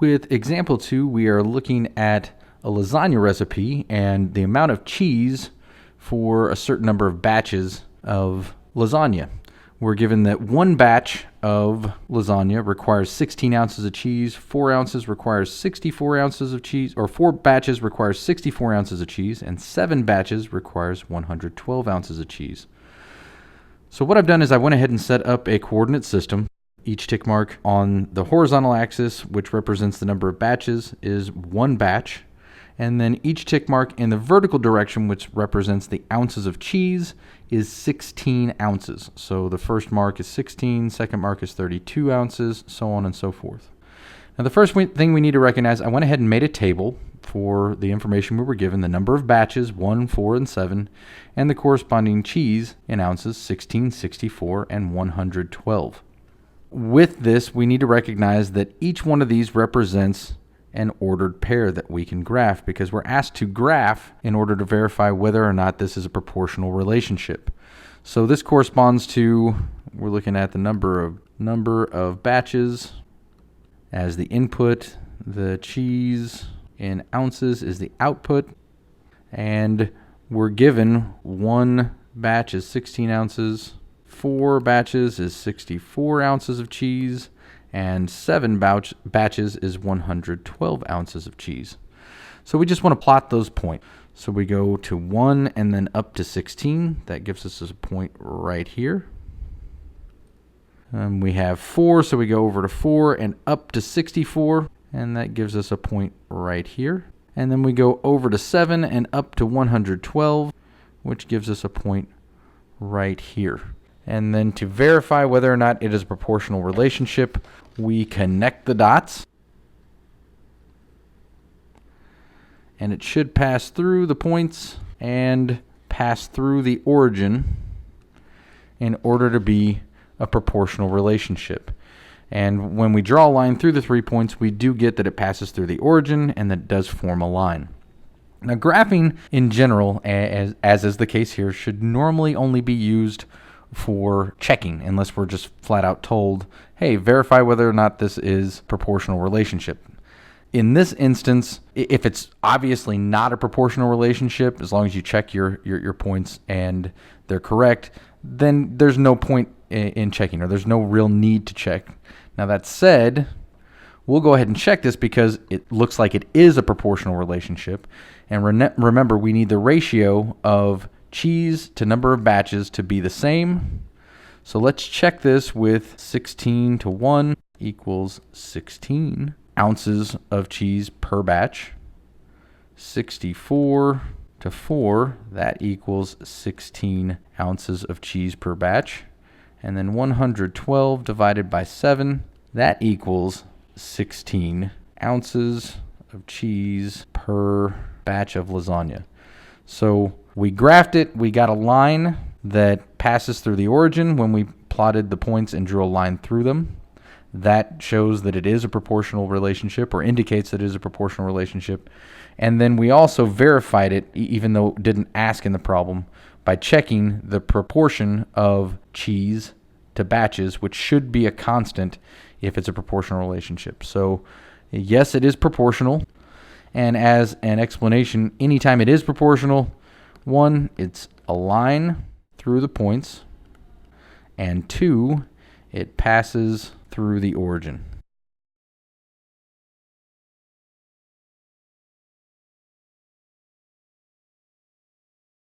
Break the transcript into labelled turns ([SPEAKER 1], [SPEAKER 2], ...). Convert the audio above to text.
[SPEAKER 1] With example 2, we are looking at a lasagna recipe and the amount of cheese for a certain number of batches of lasagna. We're given that one batch of lasagna requires 16 ounces of cheese, 4 ounces requires 64 ounces of cheese, or 4 batches requires 64 ounces of cheese, and 7 batches requires 112 ounces of cheese. So what I've done is I went ahead and set up a coordinate system. Each tick mark on the horizontal axis, which represents the number of batches, is one batch. And then each tick mark in the vertical direction, which represents the ounces of cheese, is 16 ounces. So the first mark is 16, second mark is 32 ounces, so on and so forth. Now the first thing we need to recognize, I went ahead and made a table for the information we were given, the number of batches, 1, 4, and 7, and the corresponding cheese in ounces, 16, 64, and 112. With this, we need to recognize that each one of these represents an ordered pair that we can graph, because we're asked to graph in order to verify whether or not this is a proportional relationship. So this corresponds to, we're looking at the number of batches as the input, the cheese in ounces is the output, and we're given one batch is 16 ounces, 4 batches is 64 ounces of cheese, and 7 batches is 112 ounces of cheese. So we just want to plot those points. So we go to 1 and then up to 16. That gives us a point right here. We have 4, so we go over to 4 and up to 64, and that gives us a point right here. And then we go over to 7 and up to 112, which gives us a point right here. And then to verify whether or not it is a proportional relationship, we connect the dots. And it should pass through the points and pass through the origin in order to be a proportional relationship. And when we draw a line through the 3 points, we do get that it passes through the origin and that it does form a line. Now, graphing in general, as is the case here, should normally only be used for checking, unless we're just flat out told, hey, verify whether or not this is proportional relationship. In this instance, if it's obviously not a proportional relationship, as long as you check your points and they're correct, then there's no point in checking, or there's no real need to check. Now that said, we'll go ahead and check this because it looks like it is a proportional relationship. And remember, we need the ratio of cheese to number of batches to be the same. So let's check this with 16 to 1 equals 16 ounces of cheese per batch. 64 to 4, that equals 16 ounces of cheese per batch. And then 112 divided by 7, that equals 16 ounces of cheese per batch of lasagna. So we graphed it, we got a line that passes through the origin when we plotted the points and drew a line through them. That shows that it is a proportional relationship, or indicates that it is a proportional relationship. And then we also verified it, even though it didn't ask in the problem, by checking the proportion of cheese to batches, which should be a constant if it's a proportional relationship. So yes, it is proportional. And as an explanation, anytime it is proportional, 1, it's a line through the points, and 2, it passes through the origin.